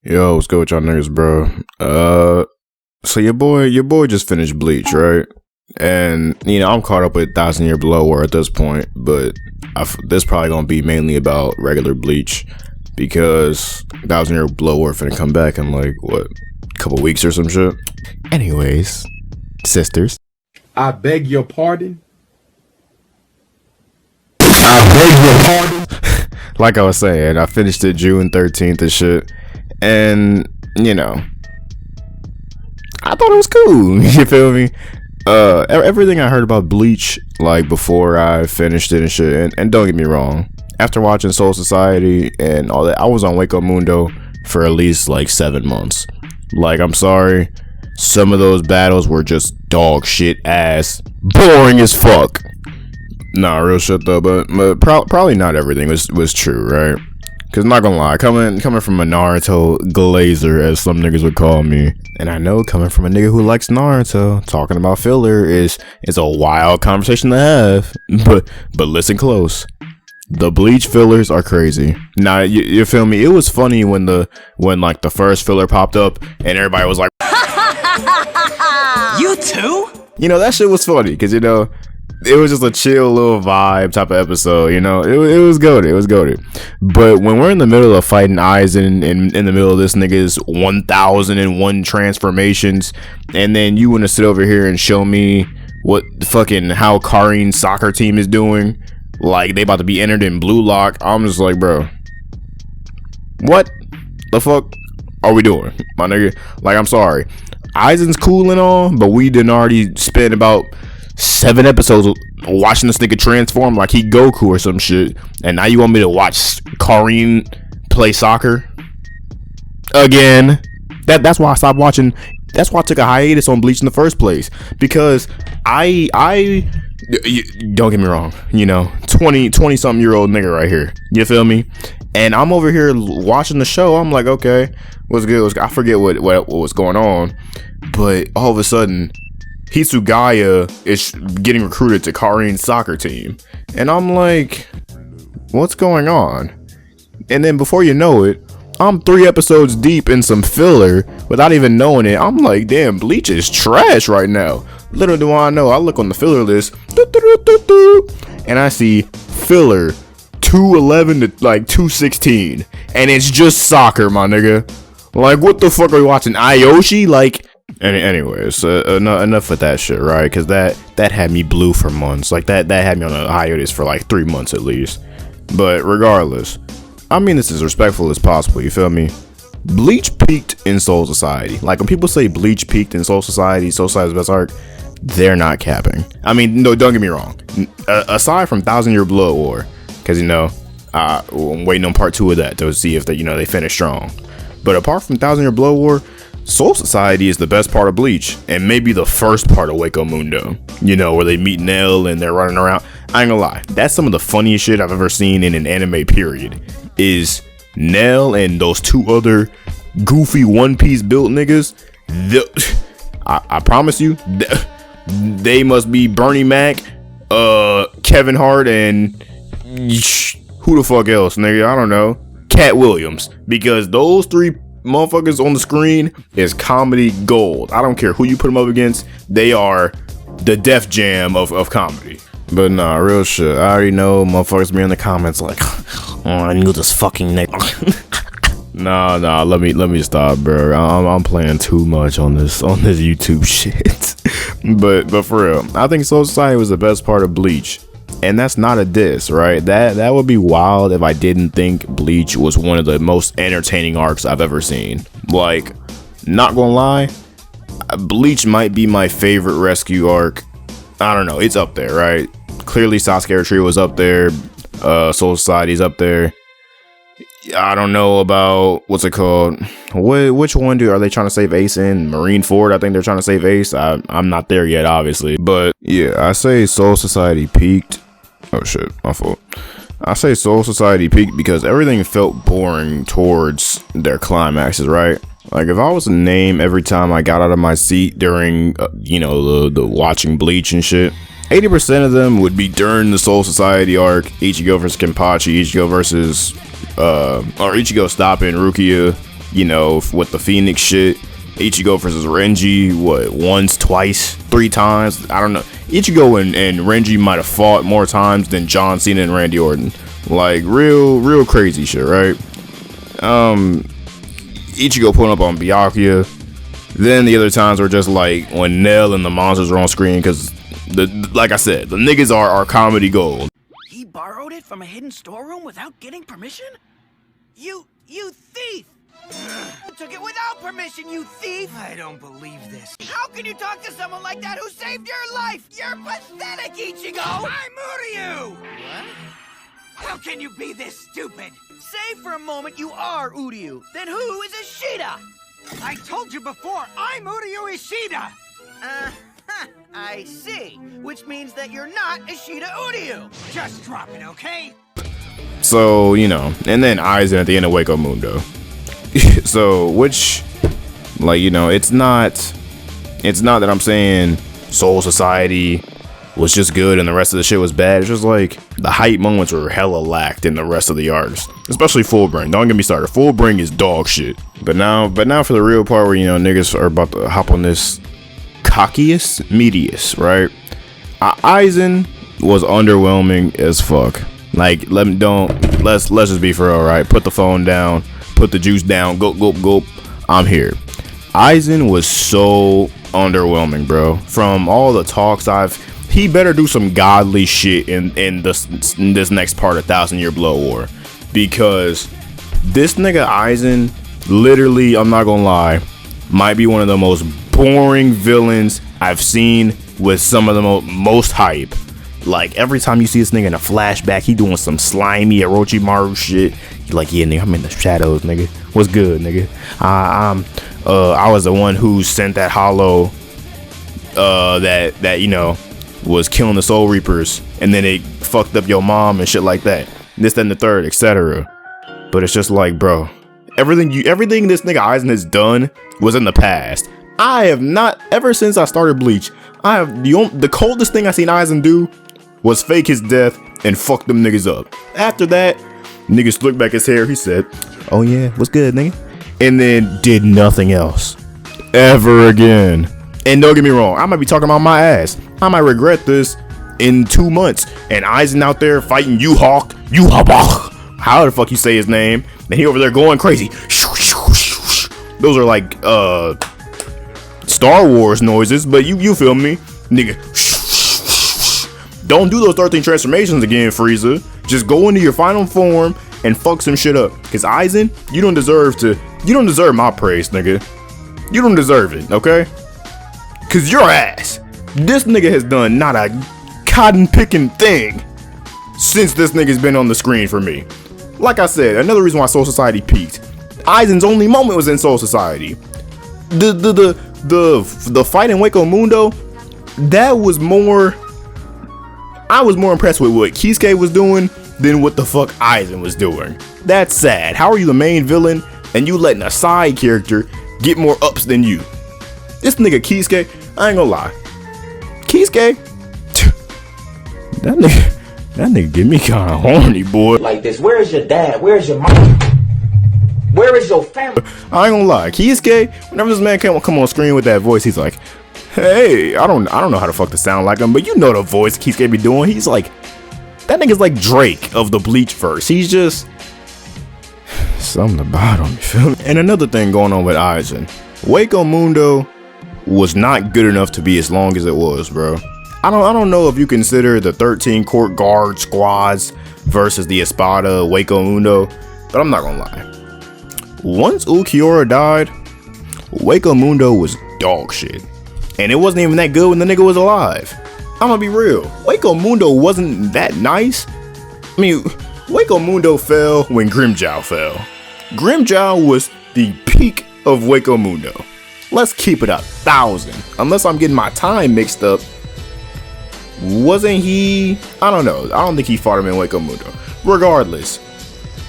Yo, what's good with y'all niggas, bro? So your boy just finished Bleach, right? And I'm caught up with Thousand Year Blood War at this point, but this probably gonna be mainly about regular Bleach because Thousand Year Blood War finna come back in like what, a couple weeks or some shit. Anyways, sisters, I beg your pardon. like I was saying, I finished it June 13th and shit. And, I thought it was cool. You feel me? Everything I heard about Bleach, like, before I finished it and shit, and don't get me wrong, after watching Soul Society and all that, I was on Waco Mundo for at least, like, 7 months. Like, I'm sorry, some of those battles were just dog shit ass, boring as fuck. Nah, real shit though, but probably not everything was true, right? Cause not gonna lie, coming from a Naruto glazer, as some niggas would call me, and I know coming from a nigga who likes Naruto, talking about filler is a wild conversation to have. But listen close, the Bleach fillers are crazy. Now you feel me? It was funny when like the first filler popped up and everybody was like, "You too?" That shit was funny because it was just a chill little vibe type of episode, it was goated. But when we're in the middle of fighting Aizen in the middle of this nigga's 1001 transformations, and then you want to sit over here and show me how Karin's soccer team is doing, like they about to be entered in Blue Lock, I'm just like, bro, what the fuck are we doing, my nigga? Like, I'm sorry, Aizen's cool and all, but we didn't already spend about 7 episodes watching this nigga transform like he Goku or some shit, and now you want me to watch Karin play soccer again? That's why I stopped watching. That's why I took a hiatus on Bleach in the first place, because I don't get me wrong, 20 something year old nigga right here, you feel me? And I'm over here watching the show, I'm like, okay, what's good? I forget what was going on, but all of a sudden Hisugaya is getting recruited to Karin's soccer team. And I'm like, what's going on? And then before you know it, I'm 3 episodes deep in some filler without even knowing it. I'm like, damn, Bleach is trash right now. Little do I know, I look on the filler list, and I see filler 211 to like 216. And it's just soccer, my nigga. Like, what the fuck are we watching? Ayoshi? Like, anyways, enough with that shit, right? Because that had me blue for months. Like, that had me on a hiatus for like 3 months at least. But regardless, I mean this as respectful as possible, you feel me? Bleach peaked in Soul Society. Like, when people say Bleach peaked in Soul Society's best arc, they're not capping. I mean, no, don't get me wrong. Aside from Thousand Year Blood War, because I'm waiting on part 2 of that to see if they finish strong. But apart from Thousand Year Blood War, Soul Society is the best part of Bleach, and maybe the first part of Waco Mundo, where they meet Nell and they're running around. I ain't gonna lie, that's some of the funniest shit I've ever seen in an anime, period, is Nell and those 2 other goofy One Piece built niggas. I promise you, they must be Bernie Mac, Kevin Hart, and who the fuck else, nigga? I don't know, Cat Williams, because those 3 motherfuckers on the screen is comedy gold. I don't care who you put them up against, they are the Def Jam of comedy. But nah, real shit, I already know motherfuckers be in the comments like, oh, I knew this fucking nigga. Nah, let me stop, bro. I'm playing too much on this YouTube shit. but for real, I think Soul Society was the best part of Bleach. And that's not a diss, right? That would be wild if I didn't think Bleach was one of the most entertaining arcs I've ever seen. Like, not gonna lie, Bleach might be my favorite rescue arc. I don't know, it's up there, right? Clearly Sasuke Trio was up there, Soul Society's up there. I don't know about, what's it called? Which one are they trying to save Ace in? Marineford, I think they're trying to save Ace. I'm not there yet, obviously. But yeah, I say Soul Society peaked. Oh shit, my fault. I say Soul Society peaked because everything felt boring towards their climaxes, right? Like, if I was to name every time I got out of my seat during, the watching Bleach and shit, 80% of them would be during the Soul Society arc. Ichigo versus Kenpachi, Ichigo versus, or Ichigo stopping Rukia, you know, with the Phoenix shit. Ichigo versus Renji, what, once, twice, 3 times? I don't know. Ichigo and Renji might have fought more times than John Cena and Randy Orton. Like, real crazy shit, right? Ichigo pulling up on Byakuya. Then the other times were just like when Nell and the monsters are on screen, because like I said, the niggas are comedy gold. He borrowed it from a hidden storeroom without getting permission? You thief! You took it without permission, you thief! I don't believe this. How can you talk to someone like that who saved your life? You're pathetic, Ichigo! I'm Uryu! What? How can you be this stupid? Say for a moment you are Uryu. Then who is Ishida? I told you before, I'm Uryu Ishida! I see. Which means that you're not Ishida Uryu. Just drop it, okay? So, you know, and then Aizen at the end of Wako Mundo. So, which, like, you know, it's not that I'm saying Soul Society was just good and the rest of the shit was bad. It's just like the hype moments were hella lacked in the rest of the arcs, especially Full Bring. Don't get me started. Full Bring is dog shit. But now for the real part where, you know, niggas are about to hop on this cockiest medius, right? Aizen was underwhelming as fuck. Like, let's just be for real, right? Put the phone down, put the juice down, go. I'm here. Aizen was so underwhelming, bro. From all the talks he better do some godly shit in this next part of 1,000-Year Blood War, because this nigga Aizen, literally, I'm not gonna lie, might be one of the most boring villains I've seen with some of the most hype. Like, every time you see this nigga in a flashback, he doing some slimy Orochimaru shit. He like, yeah, nigga, I'm in the shadows, nigga. What's good, nigga? I was the one who sent that hollow that you know was killing the Soul Reapers, and then it fucked up your mom and shit like that. This, that, and the third, etc. But it's just like, bro, everything this nigga Aizen has done was in the past. I have not, ever since I started Bleach, I have the coldest thing I seen Aizen do was fake his death and fuck them niggas up. After that, nigga slicked back his hair. He said, "Oh yeah, what's good, nigga?" And then did nothing else ever again. And don't get me wrong, I might be talking about my ass. I might regret this in 2 months. And Aizen out there fighting Yu-Hawk, how the fuck you say his name? And he over there going crazy. Those are like Star Wars noises, but you feel me, nigga. Don't do those 13 transformations again, Frieza. Just go into your final form and fuck some shit up. Cause Aizen, you don't deserve my praise, nigga. You don't deserve it, okay? Cause your ass, this nigga has done not a cotton picking thing since this nigga's been on the screen for me. Like I said, another reason why Soul Society peaked. Aizen's only moment was in Soul Society. The fight in Wako Mundo, that was more. I was more impressed with what Kisuke was doing than what the fuck Aizen was doing. That's sad. How are you the main villain and you letting a side character get more ups than you? This nigga Kisuke, I ain't gonna lie. Kisuke, that nigga get me kinda horny, boy. Like this. Where is your dad? Where is your mom? Where is your family? I ain't gonna lie. Kisuke, whenever this man come on screen with that voice, he's like, hey, I don't know how to fuck to sound like him, but you know the voice Kisuke be doing. He's like, that nigga's like Drake of the Bleach verse. He's just something about him, you feel me? And another thing going on with Aizen, Wako Mundo was not good enough to be as long as it was, bro. I don't know if you consider the 13 court guard squads versus the Espada Wako Mundo, but I'm not gonna lie. Once Ulquiorra died, Wako Mundo was dog shit. And it wasn't even that good when the nigga was alive. I'm gonna be real. Wako Mundo wasn't that nice. I mean, Wako Mundo fell when Grimmjow fell. Grimmjow was the peak of Wako Mundo. Let's keep it 1,000. Unless I'm getting my time mixed up. Wasn't he? I don't know. I don't think he fought him in Wako Mundo. Regardless,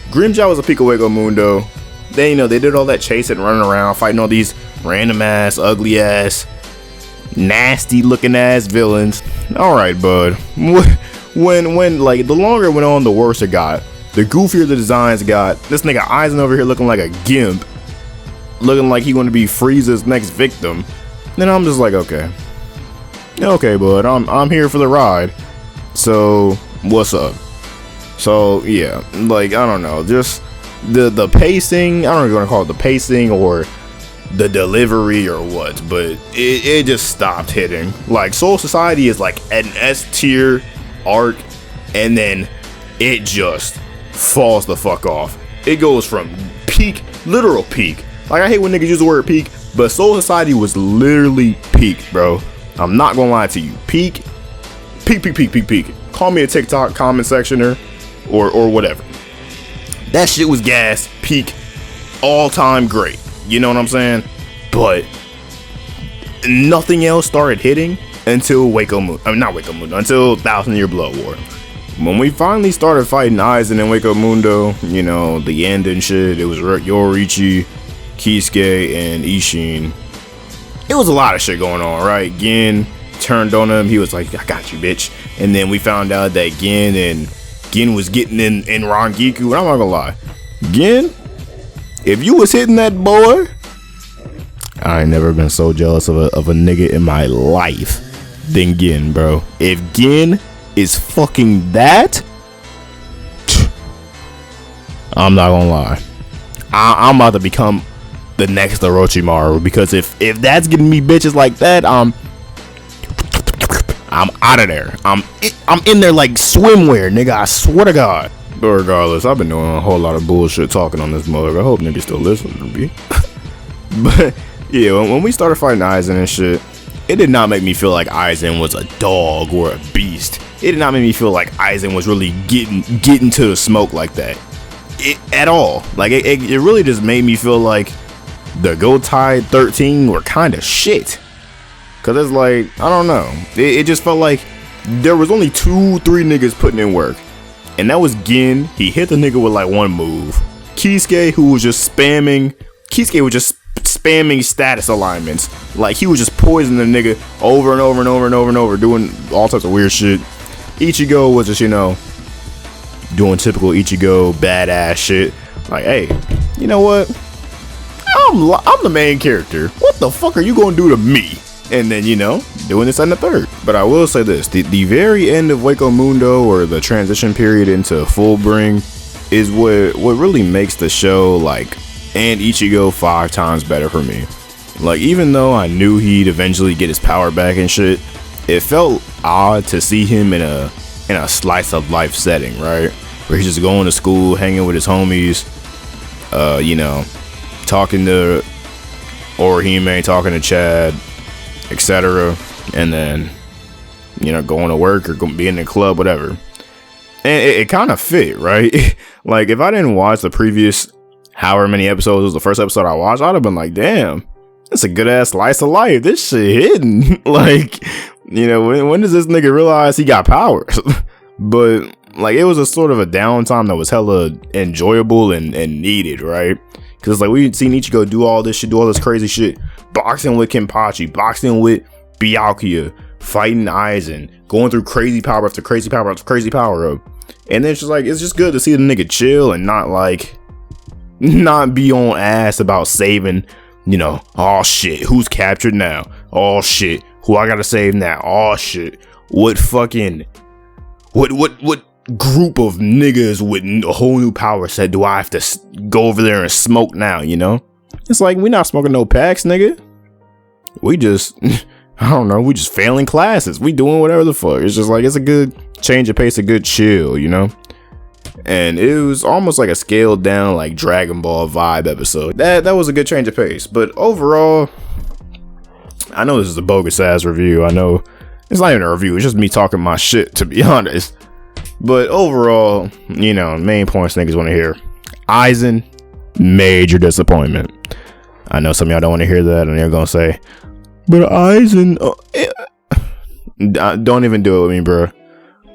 Grimmjow was a peak of Wako Mundo. They, you know, they did all that chasing, running around, fighting all these random ass, ugly ass, nasty looking ass villains. All right, bud. When like the longer it went on, the worse it got. The goofier the designs got. This nigga Aizen over here looking like a gimp. looking like he going to be Frieza's next victim, then I'm just like, okay, bud, I'm here for the ride. So what's up? So yeah, like, I don't know, just the pacing. I don't know if you want to call it the pacing or the delivery or what, but it just stopped hitting. Like, Soul Society is like an S tier arc, and then it just falls the fuck off. It goes from peak, literal peak. Like, I hate when niggas use the word peak, but Soul Society was literally peak, bro. I'm not gonna lie to you. Peak. Call me a TikTok comment sectioner or whatever. That shit was gas, peak, all time great. You know what I'm saying? But nothing else started hitting until until Thousand Year Blood War. When we finally started fighting Aizen and Wake Up Mundo, you know, the end and shit, it was Yoriichi, Kisuke, and Ishin. It was a lot of shit going on, right? Gin turned on him. He was like, I got you, bitch. And then we found out that Gin was getting in Rangiku. And I'm not gonna lie, Gin, if you was hitting that boy, I ain't never been so jealous of a nigga in my life than Gin, bro. If Gin is fucking that, I'm not gonna lie, I'm about to become the next Orochimaru, because if that's getting me bitches like that, I'm out of there. I'm in there like swimwear, nigga, I swear to God. But regardless, I've been doing a whole lot of bullshit talking on this mother. I hope niggas still listening to me. But yeah, when we started fighting Aizen and shit, it did not make me feel like Aizen was a dog or a beast. It did not make me feel like Aizen was really getting to the smoke like that. At all. Like, it really just made me feel like the Gotai 13 were kind of shit. Cause it's like, I don't know. It just felt like there was only 2-3 niggas putting in work. And that was Gin. He hit the nigga with like one move. Kisuke, who was just spamming. Status alignments. Like, he was just poisoning the nigga over and over, doing all types of weird shit. Ichigo was just, you know, doing typical Ichigo badass shit. Like, hey, you know what? I'm the main character. What the fuck are you gonna do to me? And then, you know, doing this on the third. But I will say this, the very end of Wake Up Mundo, or the transition period into Full Bring, is what really makes the show, like, and Ichigo 5 times better for me. Like, even though I knew he'd eventually get his power back and shit, it felt odd to see him in a slice of life setting, right? Where he's just going to school, hanging with his homies, you know, talking to Orihime, talking to Chad, etc. And then, you know, going to work or being in the club, whatever. And it kind of fit, right? Like, if I didn't watch the previous however many episodes, it was the first episode I watched, I'd have been like, damn, that's a good ass slice of life. This shit hidden. Like, you know, when does this nigga realize he got powers? But like, it was a sort of a downtime that was hella enjoyable and needed, right? Because like, we'd seen Ichigo do all this shit, do all this crazy shit, boxing with Kenpachi, boxing with Byakuya, fighting Aizen, going through crazy power after crazy power after crazy power up. And then it's just like, it's just good to see the nigga chill and not be on ass about saving, you know, oh shit, who's captured now? Oh shit, who I gotta save now? Oh shit, what group of niggas with a whole new power set do I have to go over there and smoke now, you know? It's like, we not smoking no packs, nigga. We just, I don't know, we just failing classes. We doing whatever the fuck. It's just like, it's a good change of pace, a good chill, you know? And it was almost like a scaled down, like, Dragon Ball vibe episode. That was a good change of pace. But overall, I know this is a bogus ass review. I know it's not even a review. It's just me talking my shit, to be honest. But overall, you know, main points niggas want to hear. Aizen, major disappointment. I know some of y'all don't want to hear that, and they're gonna say, but Aizen, don't even do it with me, bro.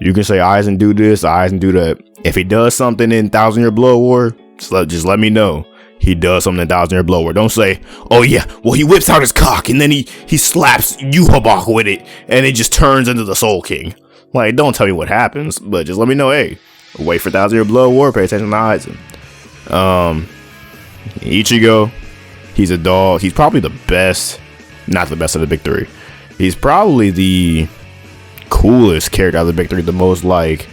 You can say Aizen do this, Aizen do that. If he does something in Thousand Year Blood War, just let me know. He does something in Thousand Year Blood War. Don't say, oh yeah, well he whips out his cock and then he slaps Yuhabak with it and it just turns into the Soul King. Like, don't tell me what happens, but just let me know, hey, wait for Thousand Year Blood War, pay attention to Aizen. Ichigo, He's a dog. He's probably the best, not the best of the big three. He's probably the coolest character out of the big three, the most like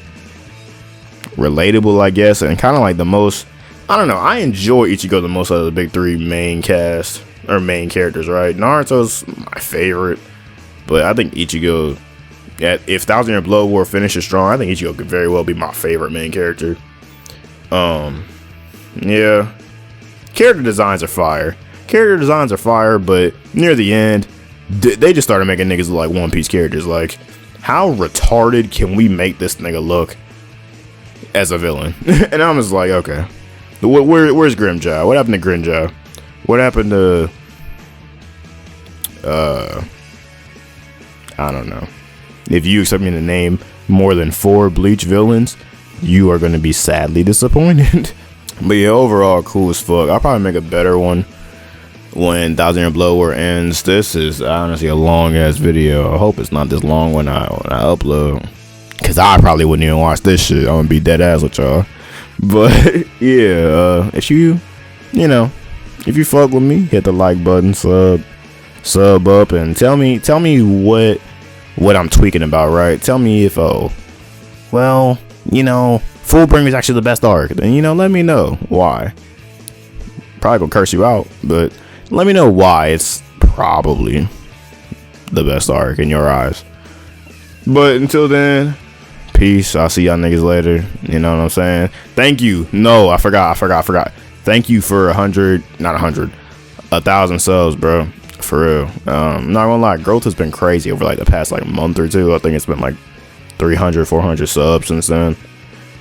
relatable, I guess, and kind of like the most, I don't know, I enjoy Ichigo the most out of the big three main cast or main characters, right? Naruto's my favorite, but I think Ichigo, if Thousand Year Blood War finishes strong, I think Ichigo could very well be my favorite main character. Yeah, character designs are fire. But near the end, they just started making niggas look like One Piece characters. Like, how retarded can we make this nigga look as a villain? And I'm just like, okay, where's Grimjaw? What happened to Grimjaw? What happened to I don't know. If you expect me to name more than 4 Bleach villains, you are going to be sadly disappointed. But yeah, overall, cool as fuck. I'll probably make a better one when Thousand Year Blood War ends. This is honestly a long ass video. I hope it's not this long when I upload, cause I probably wouldn't even watch this shit. I'm gonna be dead ass with y'all. But yeah, if you fuck with me, hit the like button, sub up, and tell me what I'm tweaking about, right? Tell me if Fullbring is actually the best arc. Then let me know why. Probably gonna curse you out, but let me know why it's probably the best arc in your eyes. But until then, peace. I'll see y'all niggas later. You know what I'm saying? Thank you. No, I forgot. Thank you for 1,000 subs, bro. For real. I'm not gonna lie, growth has been crazy over like the past like month or two. I think it's been like 300, 400 subs since then.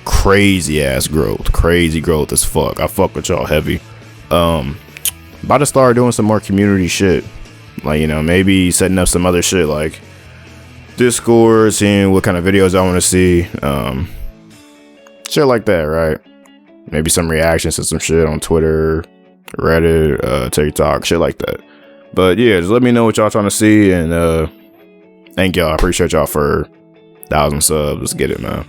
Crazy ass growth. Crazy growth as fuck. I fuck with y'all heavy. About to start doing some more community shit. Like, maybe setting up some other shit like Discord, seeing what kind of videos I want to see. Shit like that, right? Maybe some reactions to some shit on Twitter, Reddit, TikTok, shit like that. But yeah, just let me know what y'all trying to see, and thank y'all. I appreciate y'all for 1,000 subs. Let's get it, man.